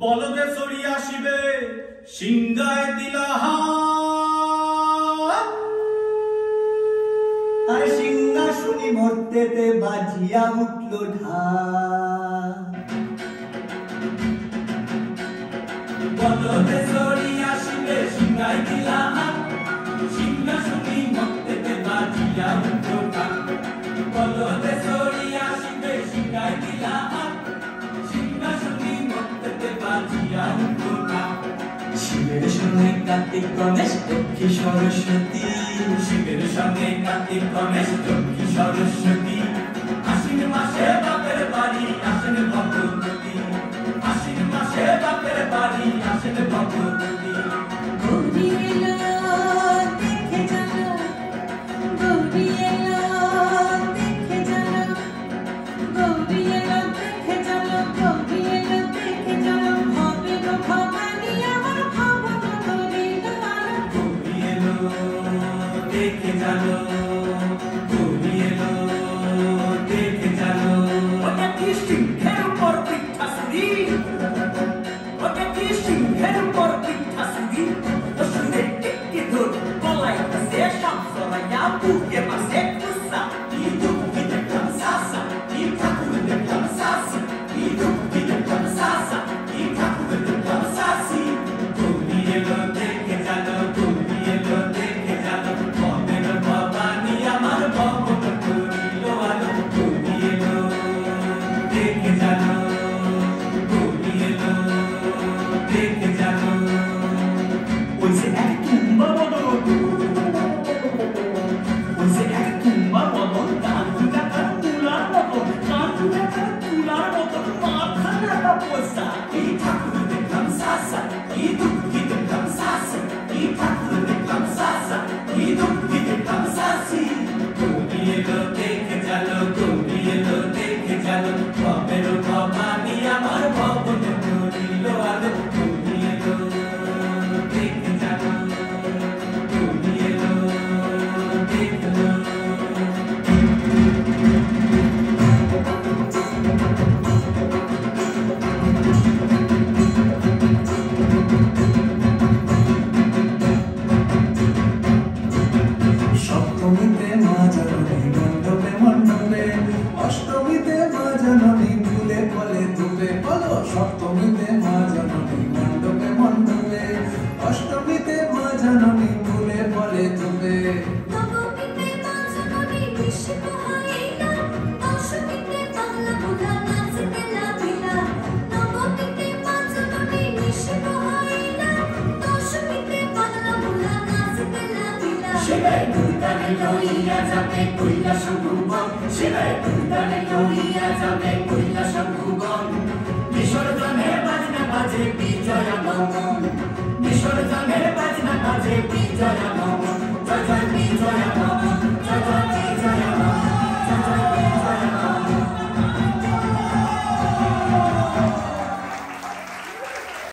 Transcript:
বলদে sorry আসিবে সিংহায় দিলা হাত আর সিংহাসনী মর্তেতে বাজিয়া উঠল ঢাক বলদে সরি আসিবে সিংহায় দিলা হাত সিংহাসনী মর্তেতে বাজিয়া উঠল ঢাক বলদে সরি আসিবে সিংহায় দিলা হাত সিংহাসনী মর্তেতে বাজিয়া উঠল ঢাক শিবের সঙ্গে কার্তিক গণেশ লক্ষ্মী সরস্বতী শিবের সঙ্গে কার্তিক গণেশ লক্ষ্মী সরস্বতী আশ্বিন মাসে বাপের বাড়ি আসেন ভগবতী আশ্বিন মাসে বাপের বাড়ি আসেন ভগবতী গৌরী এলো দেখে জানো গৌরী এলো দেখে জানো গৌরী এলো দেখে জানো গৌরী এলো দেখে জানো ভবে গো ভবানী আমার ভবন করিল আলো গৌরী এলো দেখে জানো গৌরী এলো দেখে জানো ওটা কি সিংহের উপর পিঠা সুরি ওটা কি সিংহের উপর পিঠা সুরি শুনে টিকি ধর গলায় সে সব সরাইয়া বুকে মাসে কুসা কি দুঃখী দেখলাম সাসা কি ঠাকুর দেখলাম সাসি কি দুঃখী দেখলাম সাসা কি ঠাকুর দেখলাম সাসি গৌরী এলো দেখে জানো গৌরী এলো দেখে জানো ভবের ভবানী আমার ভবন করিল আলো গৌরী এলো দেখে জানো গৌরী এলো দেখে জানো ওই যে এক তুম্বা বদন ওই যে এক তুম্বা বদন গান দুটা তার তুলার মতন গান দুটা তার তুলার মতন মাথা নাটা পয়সা কি ঠাকুর দেখলাম সাসা কি দুঃখী দেখলাম সাসি কি ঠাকুর দেখলাম সাসা কি দুঃখী দেখলাম সাসি গৌরী এলো দেখে জানো গৌরী এলো দেখে জানো ভবের ভবানী আমার ভবন করিল আলো গৌরী এলো দেখে জানো গৌরী এলো দেখে জানো সপ্তমীতে মা জননী মণ্ডপে মণ্ডপে অষ্টমীতে মা জননী ফুলে ফলে ধুবে বলো সপ্তমীতে মা জননী মণ্ডপে মণ্ডপে অষ্টমীতে মা জননী ফুলে ফলে ধুবে নবমীতে মা জননী বৃষ্টি বহাইলা দশমীতে বাংলা বোলা নাচতে লাগিলা নবমীতে মা জননী বৃষ্টি বহাইলা দশমীতে বাংলা বোলা নাচতে লাগিলা শিবায় দুর্গানে লইয়া যাবে কৈলাস ভুবন শিবায় দুর্গানে লইয়া যাবে কৈলাস ভুবন বিসর্জনের বাজনা বাজে বিজয়া গমন বিসর্জনের বাজনা বাজে বিজয়া